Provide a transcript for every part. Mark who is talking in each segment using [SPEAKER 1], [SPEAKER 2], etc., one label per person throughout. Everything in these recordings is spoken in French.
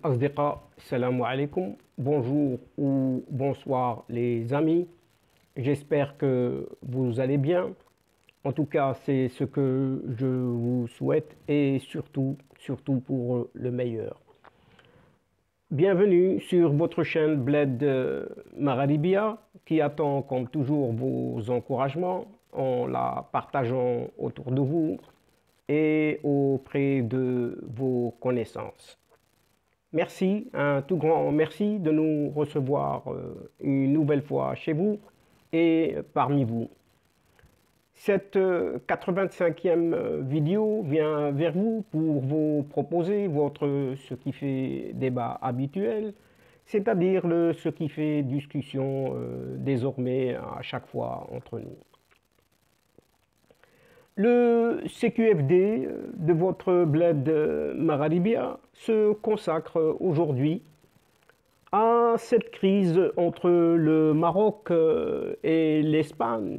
[SPEAKER 1] Asdiqa, salam alaikum, bonjour ou bonsoir les amis, j'espère que vous allez bien. En tout cas, c'est ce que je vous souhaite et surtout pour le meilleur. Bienvenue sur votre chaîne Bled Magharibiya qui attend comme toujours vos encouragements en la partageant autour de vous et auprès de vos connaissances. Merci, un tout grand merci de nous recevoir une nouvelle fois chez vous et parmi vous. Cette 85e vidéo vient vers vous pour vous proposer ce qui fait débat habituel, c'est-à-dire ce qui fait discussion désormais à chaque fois entre nous. Le CQFD de votre Bled Magharibiya se consacre aujourd'hui à cette crise entre le Maroc et l'Espagne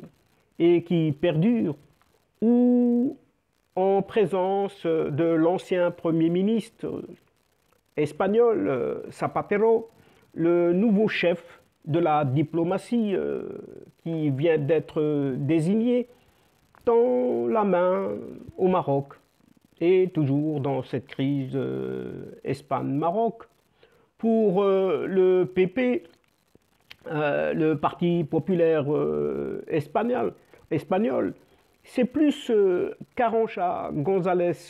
[SPEAKER 1] et qui perdure, ou en présence de l'ancien Premier ministre espagnol Zapatero, le nouveau chef de la diplomatie qui vient d'être désigné, tend la main au Maroc et toujours dans cette crise Espagne-Maroc. Pour le PP, le Parti populaire espagnol, c'est plus Carrancha González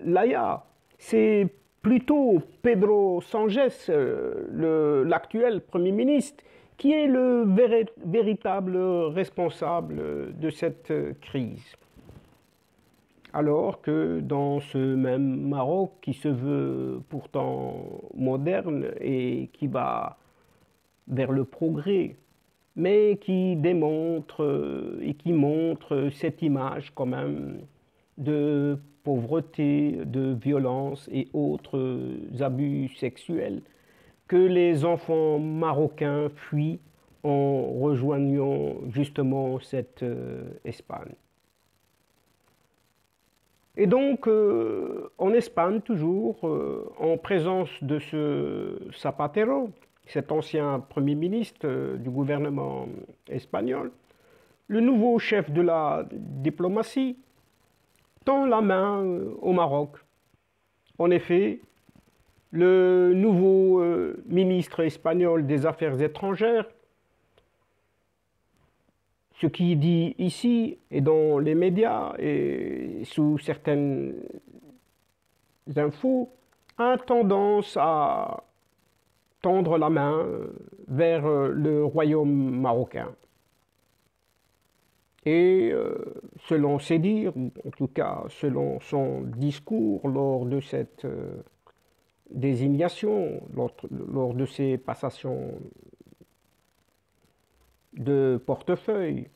[SPEAKER 1] Laya, c'est plutôt Pedro Sánchez, l'actuel Premier ministre, qui est le véritable responsable de cette crise. Alors que dans ce même Maroc qui se veut pourtant moderne et qui va vers le progrès, mais qui démontre et qui montre cette image quand même de pauvreté, de violence et autres abus sexuels que les enfants marocains fuient en rejoignant justement cette Espagne. Et donc, en Espagne, toujours, en présence de ce Zapatero, cet ancien Premier ministre du gouvernement espagnol, le nouveau chef de la diplomatie tend la main au Maroc. En effet, le nouveau ministre espagnol des Affaires étrangères, ce qui dit ici et dans les médias et sous certaines infos, a tendance à tendre la main vers le royaume marocain. Et selon ses dires, ou en tout cas selon son discours lors de cette désignation, lors de ces passations de portefeuille,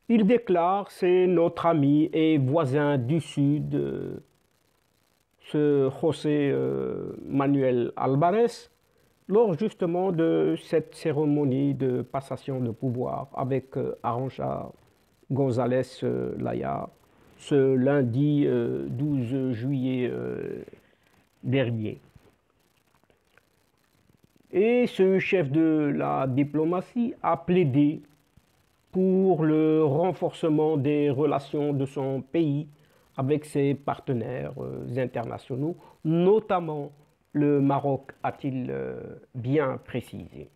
[SPEAKER 1] il déclare: c'est notre ami et voisin du Sud, ce José Manuel Álvarez, lors justement de cette cérémonie de passation de pouvoir avec Arantxa González Laya ce lundi 12 juillet dernier. Et ce chef de la diplomatie a plaidé pour le renforcement des relations de son pays avec ses partenaires internationaux, notamment le Maroc, a-t-il bien précisé.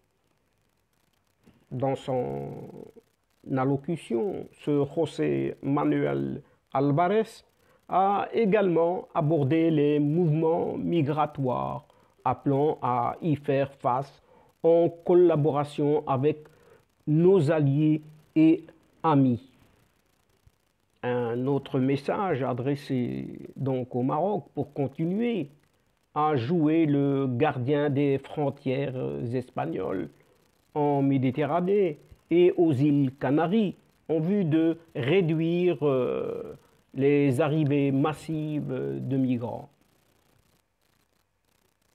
[SPEAKER 1] Dans son allocution, ce José Manuel Álvarez a également abordé les mouvements migratoires, appelant à y faire face en collaboration avec nos alliés et amis. Un autre message adressé donc au Maroc pour continuer à jouer le gardien des frontières espagnoles en Méditerranée et aux îles Canaries en vue de réduire les arrivées massives de migrants.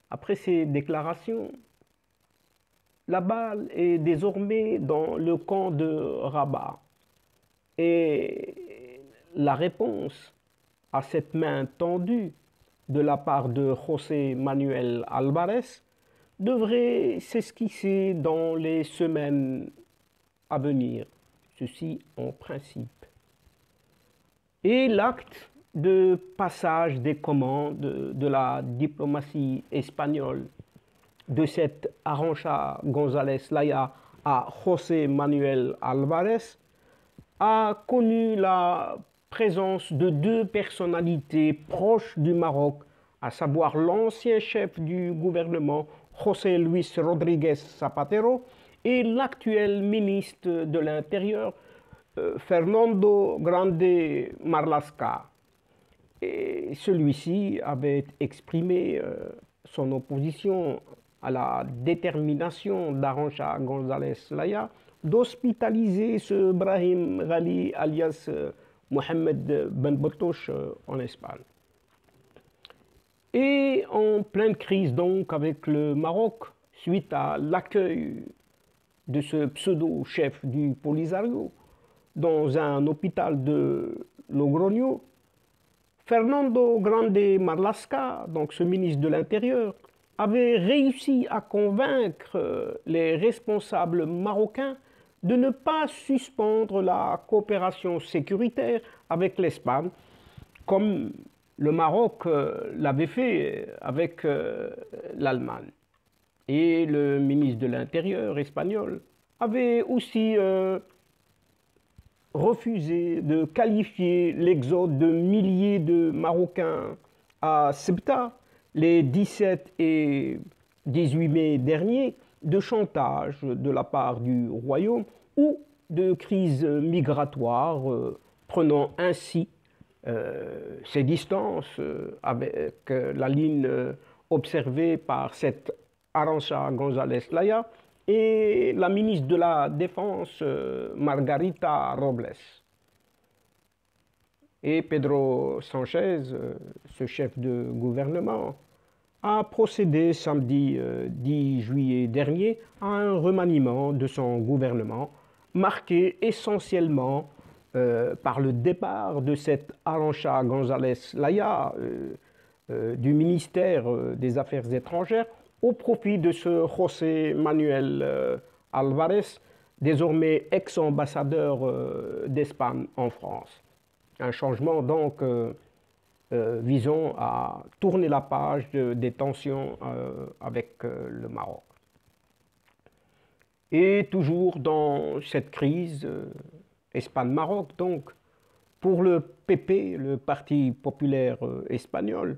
[SPEAKER 1] Après ces déclarations, la balle est désormais dans le camp de Rabat et la réponse à cette main tendue de la part de José Manuel Álvarez devrait s'esquisser dans les semaines à venir, ceci en principe. Et l'acte de passage des commandes de la diplomatie espagnole de cette Arantxa González Laya à José Manuel Álvarez a connu la présence de deux personnalités proches du Maroc, à savoir l'ancien chef du gouvernement José Luis Rodríguez Zapatero et l'actuel ministre de l'Intérieur Fernando Grande Marlaska. Et celui-ci avait exprimé son opposition à la détermination d'Arantxa González Laya d'hospitaliser ce Brahim Ghali alias Mohamed Ben Botouche en Espagne. Et en pleine crise donc avec le Maroc, suite à l'accueil de ce pseudo-chef du Polisario dans un hôpital de Logroño, Fernando Grande Marlaska, donc ce ministre de l'Intérieur, avait réussi à convaincre les responsables marocains de ne pas suspendre la coopération sécuritaire avec l'Espagne, comme le Maroc l'avait fait avec l'Allemagne. Et le ministre de l'Intérieur espagnol avait aussi refusé de qualifier l'exode de milliers de Marocains à Ceuta les 17 et 18 mai derniers de chantage de la part du Royaume ou de crise migratoire, prenant ainsi ses distances avec la ligne observée par cette Arantxa González Laya et la ministre de la Défense Margarita Robles. Et Pedro Sánchez, ce chef de gouvernement, a procédé samedi 10 juillet dernier à un remaniement de son gouvernement, marqué essentiellement par le départ de cette Arantxa González Laya du ministère des Affaires étrangères au profit de ce José Manuel Álvarez, désormais ex-ambassadeur d'Espagne en France. Un changement donc visant à tourner la page des tensions avec le Maroc. Et toujours dans cette crise Espagne-Maroc, donc, pour le PP, le Parti populaire espagnol,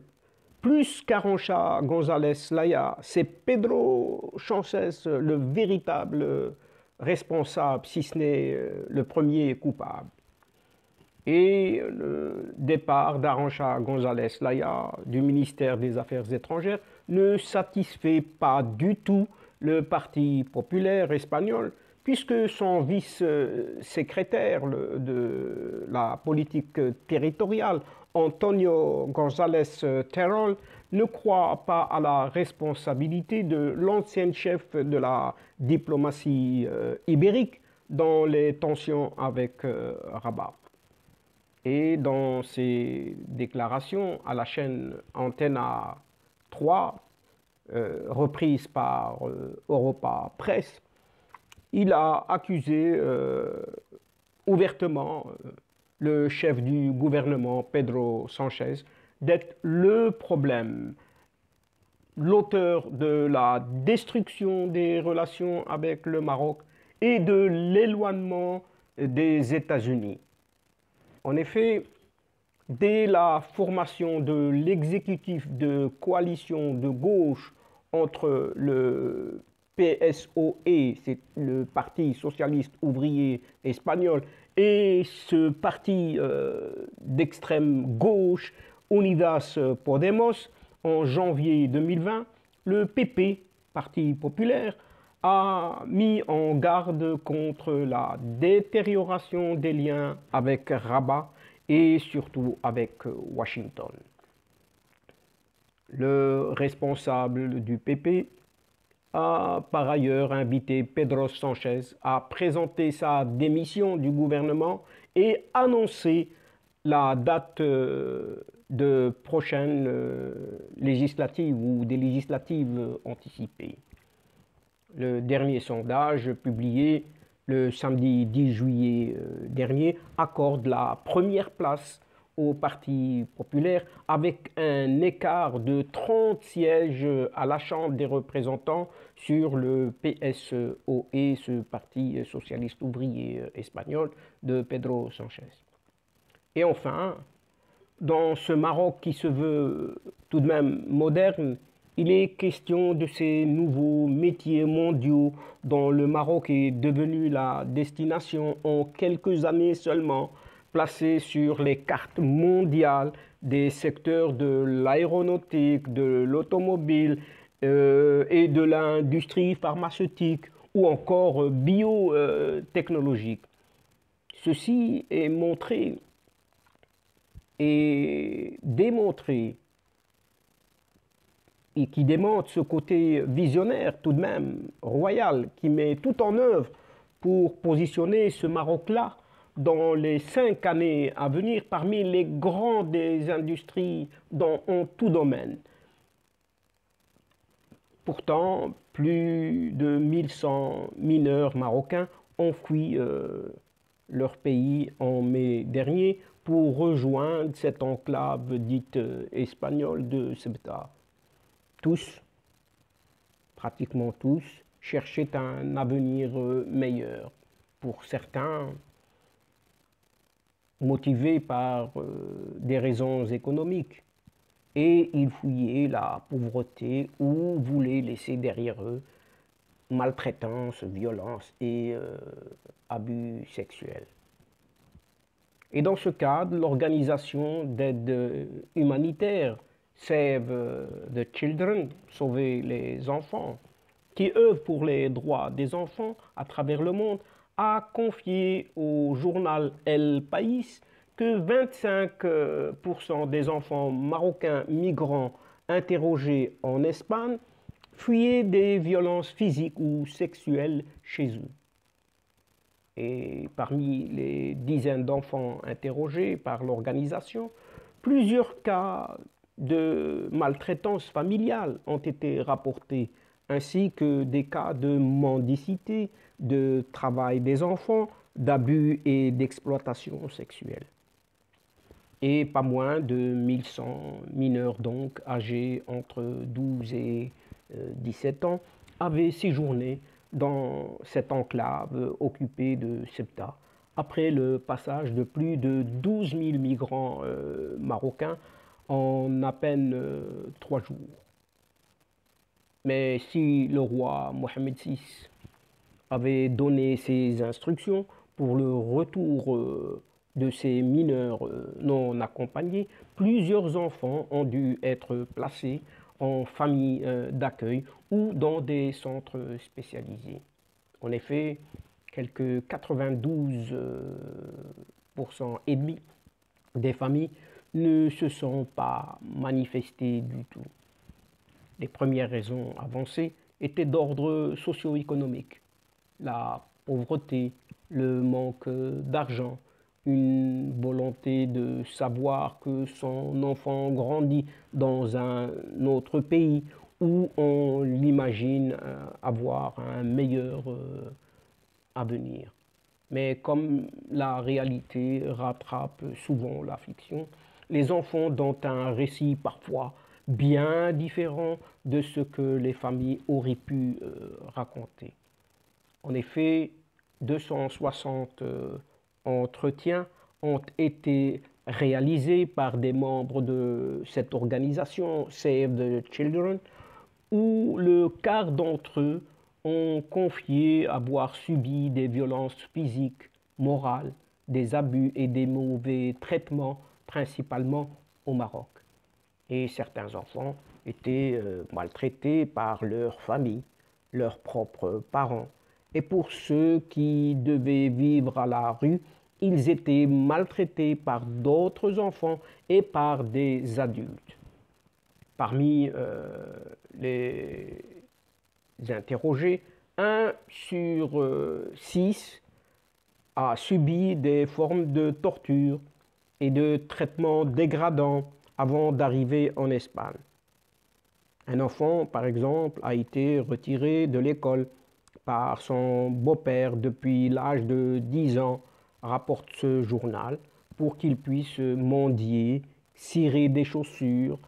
[SPEAKER 1] plus qu'Arantxa González Laya, c'est Pedro Sánchez le véritable responsable, si ce n'est le premier coupable. Et le départ d'Arantxa González Laya du ministère des Affaires étrangères ne satisfait pas du tout le Parti populaire espagnol, puisque son vice-secrétaire de la politique territoriale, Antonio González Terol, ne croit pas à la responsabilité de l'ancien chef de la diplomatie ibérique dans les tensions avec Rabat. Et dans ses déclarations à la chaîne Antena 3, reprise par Europa Press, il a accusé ouvertement le chef du gouvernement, Pedro Sánchez, d'être le problème, l'auteur de la destruction des relations avec le Maroc et de l'éloignement des États-Unis. En effet, dès la formation de l'exécutif de coalition de gauche entre le PSOE, c'est le Parti socialiste ouvrier espagnol, et ce parti d'extrême gauche, Unidas Podemos, en janvier 2020, le PP, Parti populaire, a mis en garde contre la détérioration des liens avec Rabat et surtout avec Washington. Le responsable du PP a par ailleurs invité Pedro Sánchez à présenter sa démission du gouvernement et annoncer la date de prochaines législatives ou des législatives anticipées. Le dernier sondage publié le samedi 10 juillet dernier accorde la première place au Parti populaire avec un écart de 30 sièges à la Chambre des représentants sur le PSOE, ce Parti socialiste ouvrier espagnol de Pedro Sánchez. Et enfin, dans ce Maroc qui se veut tout de même moderne, il est question de ces nouveaux métiers mondiaux dont le Maroc est devenu la destination en quelques années seulement, placé sur les cartes mondiales des secteurs de l'aéronautique, de l'automobile et de l'industrie pharmaceutique ou encore biotechnologique. Ceci est montré et démontré et qui démontre ce côté visionnaire tout de même, royal, qui met tout en œuvre pour positionner ce Maroc-là dans les 5 années à venir parmi les grands des industries en tout domaine. Pourtant, plus de 1100 mineurs marocains ont fui leur pays en mai dernier pour rejoindre cette enclave dite espagnole de Ceuta. Tous, pratiquement tous, cherchaient un avenir meilleur. Pour certains, motivés par des raisons économiques. Et ils fouillaient la pauvreté ou voulaient laisser derrière eux maltraitance, violence et abus sexuels. Et dans ce cadre, l'organisation d'aide humanitaire Save the Children, Sauver les enfants, qui œuvre pour les droits des enfants à travers le monde, a confié au journal El País que 25% des enfants marocains migrants interrogés en Espagne fuyaient des violences physiques ou sexuelles chez eux. Et parmi les dizaines d'enfants interrogés par l'organisation, plusieurs cas de maltraitance familiale ont été rapportés, ainsi que des cas de mendicité, de travail des enfants, d'abus et d'exploitation sexuelle. Et pas moins de 1100 mineurs donc âgés entre 12 et 17 ans avaient séjourné dans cette enclave occupée de Ceuta après le passage de plus de 12 000 migrants marocains en à peine 3 jours. Mais si le roi Mohamed VI avait donné ses instructions pour le retour de ces mineurs non accompagnés, plusieurs enfants ont dû être placés en famille d'accueil ou dans des centres spécialisés. En effet, quelques 92% et demi des familles ne se sont pas manifestées du tout. Les premières raisons avancées étaient d'ordre socio-économique. La pauvreté, le manque d'argent, une volonté de savoir que son enfant grandit dans un autre pays où on l'imagine avoir un meilleur avenir. Mais comme la réalité rattrape souvent la fiction, les enfants dont un récit parfois bien différent de ce que les familles auraient pu raconter. En effet, 260 entretiens ont été réalisés par des membres de cette organisation Save the Children, où le quart d'entre eux ont confié avoir subi des violences physiques, morales, des abus et des mauvais traitements, principalement au Maroc. Et certains enfants étaient maltraités par leur famille, leurs propres parents. Et pour ceux qui devaient vivre à la rue, ils étaient maltraités par d'autres enfants et par des adultes. Parmi les interrogés, 1 sur 6 a subi des formes de torture, et de traitements dégradants avant d'arriver en Espagne. Un enfant, par exemple, a été retiré de l'école par son beau-père depuis l'âge de 10 ans, rapporte ce journal, pour qu'il puisse mendier, cirer des chaussures,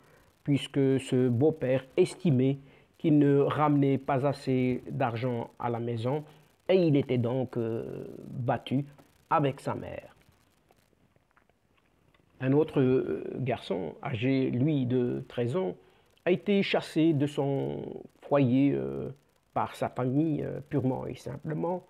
[SPEAKER 1] puisque ce beau-père estimait qu'il ne ramenait pas assez d'argent à la maison et il était donc battu avec sa mère. Un autre garçon, âgé lui de 13 ans, a été chassé de son foyer par sa famille purement et simplement,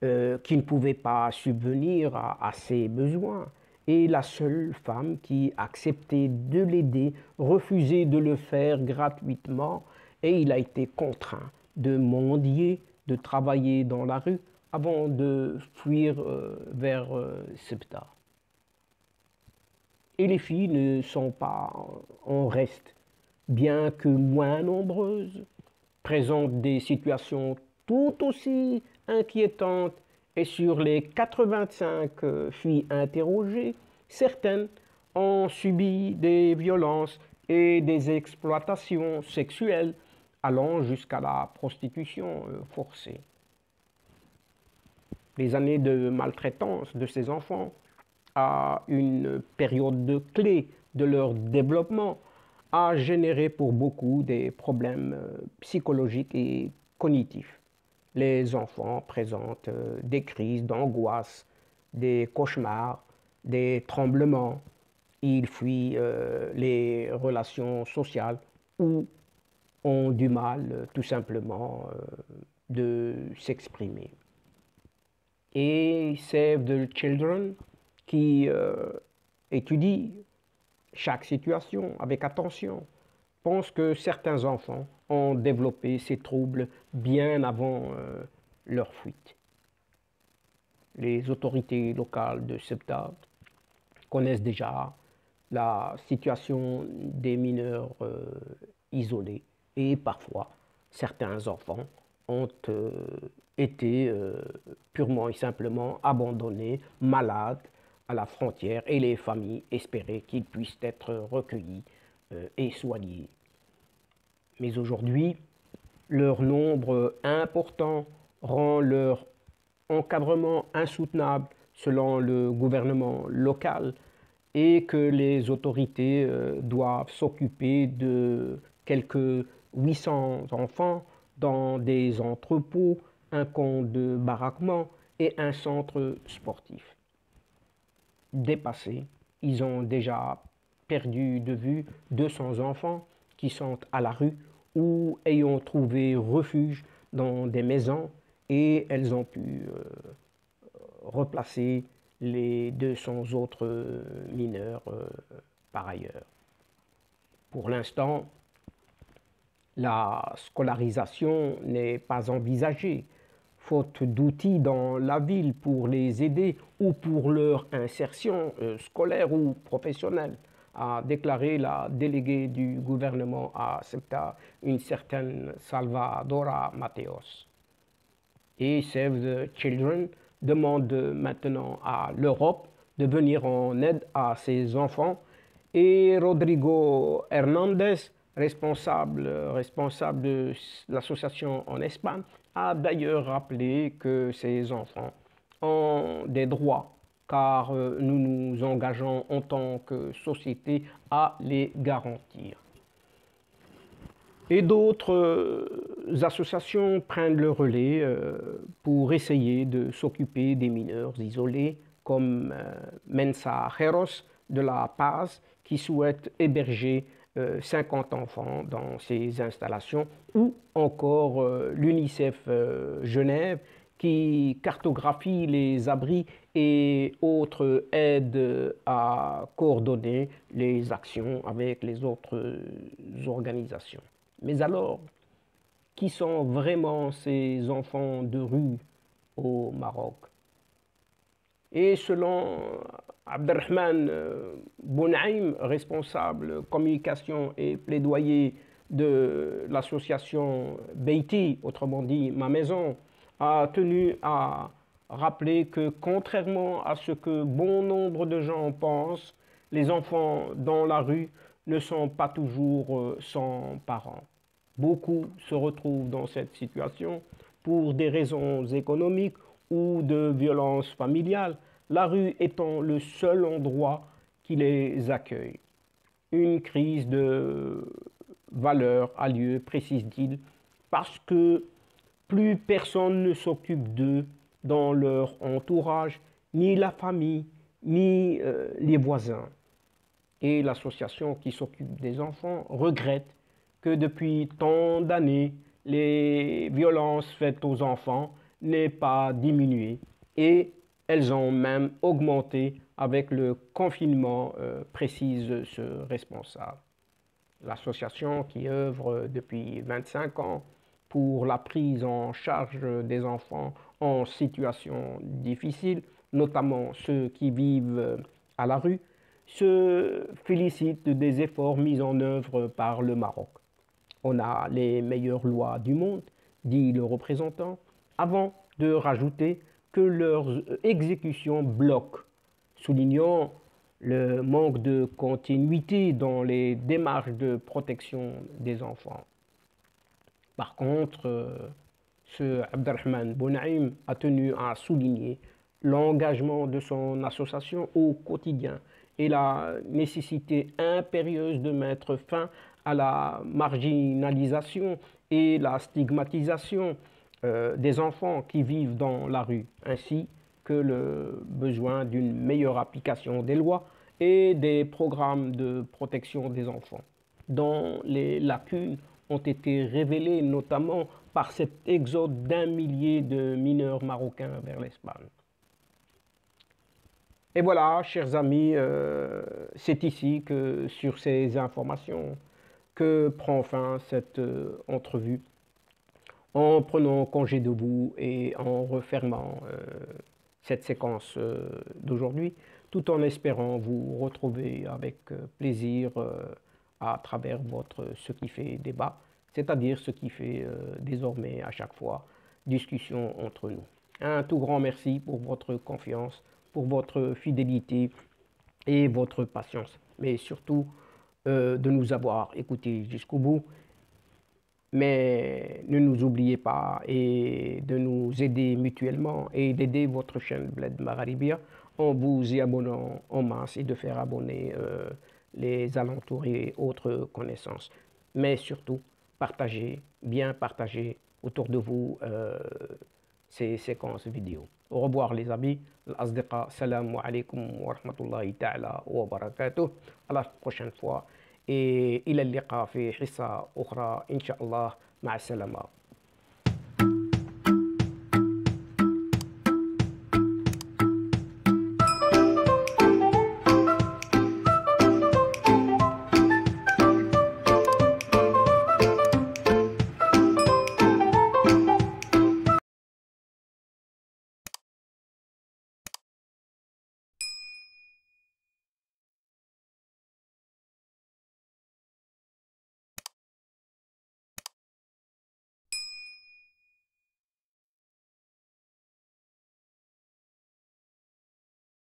[SPEAKER 1] qui ne pouvait pas subvenir à ses besoins. Et la seule femme qui acceptait de l'aider refusait de le faire gratuitement et il a été contraint de mendier, de travailler dans la rue avant de fuir vers Ceuta. Et les filles ne sont pas en reste, bien que moins nombreuses, présentent des situations tout aussi inquiétantes et sur les 85 filles interrogées, certaines ont subi des violences et des exploitations sexuelles allant jusqu'à la prostitution forcée. Les années de maltraitance de ces enfants à une période clé de leur développement a généré pour beaucoup des problèmes psychologiques et cognitifs. Les enfants présentent des crises d'angoisse, des cauchemars, des tremblements. Ils fuient les relations sociales ou ont du mal tout simplement de s'exprimer. Et Save the Children, qui étudie chaque situation avec attention, pense que certains enfants ont développé ces troubles bien avant leur fuite. Les autorités locales de Ceuta connaissent déjà la situation des mineurs isolés et parfois certains enfants ont été purement et simplement abandonnés, malades à la frontière et les familles espéraient qu'ils puissent être recueillis et soignés. Mais aujourd'hui, leur nombre important rend leur encadrement insoutenable selon le gouvernement local et que les autorités doivent s'occuper de quelques 800 enfants dans des entrepôts, un camp de baraquement et un centre sportif. Dépassés, ils ont déjà perdu de vue 200 enfants qui sont à la rue ou ayant trouvé refuge dans des maisons et elles ont pu replacer les 200 autres mineurs par ailleurs. Pour l'instant, la scolarisation n'est pas envisagée, faute d'outils dans la ville pour les aider ou pour leur insertion scolaire ou professionnelle, a déclaré la déléguée du gouvernement à Ceuta, une certaine Salvadora Mateos. Et Save the Children demande maintenant à l'Europe de venir en aide à ces enfants et Rodrigo Hernandez, responsable de l'association en Espagne, a d'ailleurs rappelé que ces enfants ont des droits car nous nous engageons en tant que société à les garantir. Et d'autres associations prennent le relais pour essayer de s'occuper des mineurs isolés, comme Mensajeros de la Paz, qui souhaite héberger 50 enfants dans ces installations, ou encore l'UNICEF Genève, qui cartographie les abris et autres aides à coordonner les actions avec les autres organisations. Mais alors, qui sont vraiment ces enfants de rue au Maroc? Et selon Abdelrahman Bounaïm, responsable communication et plaidoyer de l'association Beiti, autrement dit ma maison, a tenu à rappeler que contrairement à ce que bon nombre de gens pensent, les enfants dans la rue ne sont pas toujours sans parents. Beaucoup se retrouvent dans cette situation pour des raisons économiques ou de violence familiale, la rue étant le seul endroit qui les accueille. Une crise de valeur a lieu, précise-t-il, parce que plus personne ne s'occupe d'eux dans leur entourage, ni la famille, ni les voisins. Et l'association qui s'occupe des enfants regrette que depuis tant d'années, les violences faites aux enfants n'aient pas diminué et elles ont même augmenté avec le confinement, précise ce responsable. L'association qui œuvre depuis 25 ans pour la prise en charge des enfants en situation difficile, notamment ceux qui vivent à la rue, se félicite des efforts mis en œuvre par le Maroc. On a les meilleures lois du monde, dit le représentant, avant de rajouter que leur exécution bloque, soulignant le manque de continuité dans les démarches de protection des enfants. Par contre, ce Abdelrahman Bounaïm a tenu à souligner l'engagement de son association au quotidien et la nécessité impérieuse de mettre fin à la marginalisation et la stigmatisation des enfants qui vivent dans la rue, ainsi que le besoin d'une meilleure application des lois et des programmes de protection des enfants, dont les lacunes ont été révélées notamment par cet exode d'1 millier de mineurs marocains vers l'Espagne. Et voilà, chers amis, c'est ici que, sur ces informations, que prend fin cette entrevue, en prenant congé de vous et en refermant cette séquence d'aujourd'hui, tout en espérant vous retrouver avec plaisir à travers votre Ce qui fait débat, c'est-à-dire ce qui fait désormais à chaque fois discussion entre nous. Un tout grand merci pour votre confiance, pour votre fidélité et votre patience, mais surtout de nous avoir écoutés jusqu'au bout. Mais ne nous oubliez pas et de nous aider mutuellement et d'aider votre chaîne Bled Magharibia en vous y abonnant en masse et de faire abonner les alentours et autres connaissances. Mais surtout, partagez, bien partagez autour de vous ces séquences vidéo. Au revoir les amis. Al-Asdiqa, salam alaikum wa rahmatullahi ta'ala wa barakatuh. À la prochaine fois. إلى اللقاء في حصة أخرى إن شاء الله. مع السلامة.